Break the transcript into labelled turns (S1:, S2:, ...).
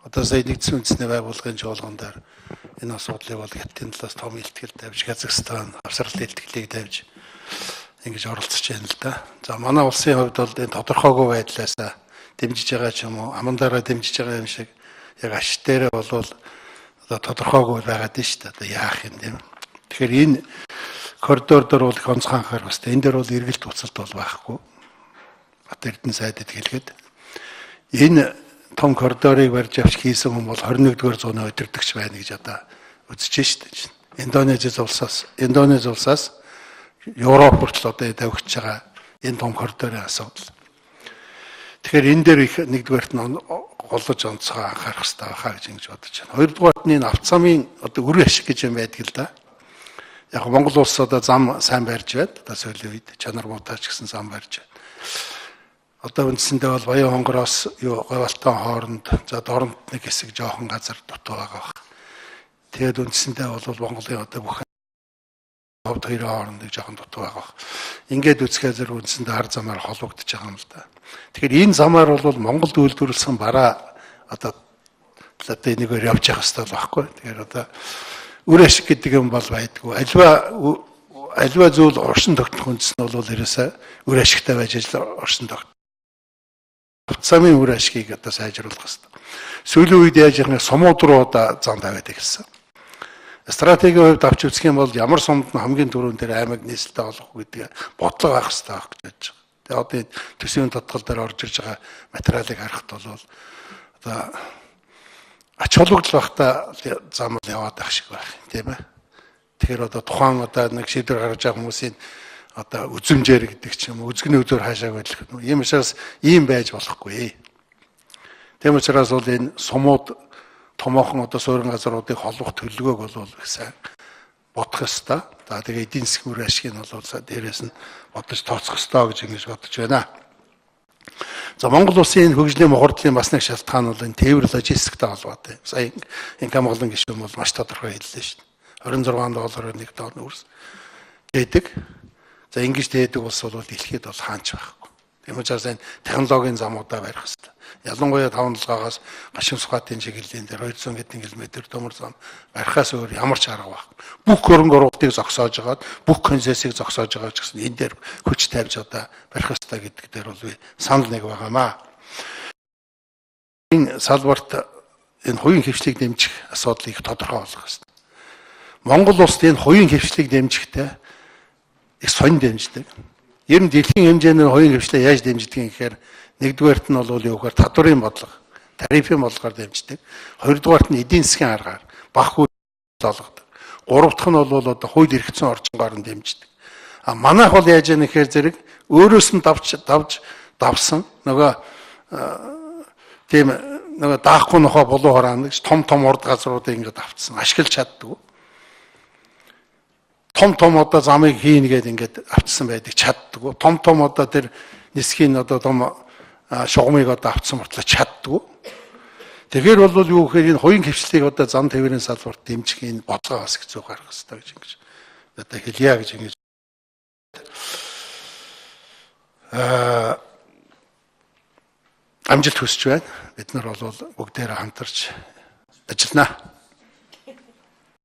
S1: Одоо сая нэгдсэн үндэсний байгууллагын жуулган дээр энэ асуудлыг бол хятадын талаас том илтгэл тавьж, Казахстан авсрал илтгэлийг тавьж ингэж оролцож байна л да. За манай улсын хувьд бол энэ тодорхойгүй байдлаас дэмжиж байгаа ч юм уу, амандараа дэмжиж байгаа юм шиг яг аш дээрээ бол одоо тодорхойгүй байгаад байна шүү дээ. Одоо яах юм тийм. Тэгэхээр энэ коридор дээр бол их онцгой анхаарах хэрэгтэй. Энэ дээр бол эргэлт уцалт бол байхгүй. Бат Эрдэнэ сайдд хэлгээд энэ том коридорыг барьж авч хийсэн хүн бол 21-р зууны удирдагч байна гэж одоо үзэж шүү дээ. Индонез улсаас Европ хүртэл одоо тавигч байгаа энэ том коридорын асуудал. Тэгэхээр энэ дээр их нэгдүгээрт нь голж онцгой анхаарах хэрэгтэй байхаа гэж ингэж бодож байна. Хоёрдугаарт нь энэ автозамын одоо үр ашиг гэж юм байдаг л да. Яг Монгол улс одоо зам сайн барьж байна. Одоо сүүлийн үед чанар муутаач гэсэн зам барьж байна. Одоо үндсэндээ бол Баян хонгороос Говьалтан хооронд за дорнод нэг хэсэг жоохон газар дутуу байгаа баг. Тэгээд үндсэндээ бол Монголын одоо бүх ховд хоёрын хооронд нэг жоохон дутуу байгаа баг. Ингээд үзэхээр зэрэг үндсэндээ хар замаар холбогдож байгаа юм л да. Тэгэхээр энэ замаар бол Монголд үйлдвэрлэсэн бараа одоо энэгээр явж явах хэрэгтэй байхгүй. Тэгэхээр одоо үр ашиг гэдэг юм бол байдгүй. Альва зүйл оршин тогтнох үндэс нь бол ерөөсөө үр ашигтай байж оршин тогтнох. Замын үр ашгийг одоо сайжруулах хэрэгтэй. Сүүлийн үед яаж яах вэ? Сумууд руу одоо зам тавиад ирсэн. Стратегийн хувьд авч үзэх юм бол ямар сумд нь хамгийн түрүүн дээр аймаг нийслэлтэй олох гэдэг бодлого авах хэрэгтэй байх гэж байна. Тэгээ одоо төсвийн тодтгол дээр орж ирж байгаа материалыг харахад бол одоо ач холбогдол багтаа зам яваад байх шиг байх юм тийм ээ. Тэгэхээр одоо тухайн одоо нэг шийдвэр гаргаж байгаа хүмүүсийн одоо үзмжээр гэдэг ч юм уу үзэгний үзээр хаашааг байлгах юм. Ийм учраас ийм байж болохгүй. Тийм учраас бол энэ сумууд томоохон одоо суурин газруудыг холбох төлөвлөгөөг бол их сайн бодох ёстой. За тэгээ эдийн засгийн үр ашиг нь бол дээрээс нь бодож тооцох ёстой гэж ингэж бодож байна. За Монгол улсын хөгжлийн мухардлын бас нэг шалтгаан бол энэ тээвэр логистиктэй холбоотой. Сая инкам голын гишүүн бол маш тодорхой хэллээ шүү дээ. $26 1 тонн үрс гэдэг. За ингэж дээдэг улс бол дэлхийд бол хаанч байхгүй. Тийм учраас энэ технологийн замуудаа барих хэрэгтэй. Ялангуяа 5-7-аас гашуун сухатын чиглэлийн дээр 200 хэдэн километр төмөр зам барихаас өөр ямар ч арга байхгүй. Бүх хөрөнгө оруулалтыг зогсоож агаад, бүх концессийг зогсоож байгаа ч гэсэн энэ дээр хүч тавьж одоо барих хэрэгтэй гэдэг дээр бол би санал нэг байгаамаа. Энэ салбарт энэ хувийн хвшлийг дэмжих асуудлыг тодорхой болгох хэрэгтэй. Монгол улсад энэ хувийн хвшлийг дэмжихдээ их сонь дэмждэг. Ер нь дэлхийн хэмжээгээр хувийн хвшлээ яаж дэмждэг юм гэхээр нэгдүгээрт нь бол юу гэхээр татварын бодлого, тарифын бодлогоор дэмждэг. Хоёрдугаарт нь эдийн засгийн аргаар бага хүү олгодог. Гурав дахь нь бол одоо хууль эрхцэн орчингаар нь дэмждэг. А манайх бол яаж яах нэхээр зэрэг өөрөөс нь давсан нөгөө тийм нөгөө даахгүй нохоо болоо хораана гэж том урд газруудыг ингээд авцсан. Ашиглаж чаддаг. Том одоо замыг хийн гэдэг ингээд авчсан байдаг чаддаг. Том одоо тэр нисхийн одоо том шугамыг одоо авцсан мөртлөө чаддаг. Тэгэхээр бол юу гэхээр энэ хувийн хвшлийг одоо зам тээврийн салбарт дэмжих энэ бодлого бас хэцүү гарах хэрэгтэй гэж ингэж одоо хэлье гэж ингэж амжилт хүсэж байна. Бид нар бол бүгдээрээ хамтарч ажиллана.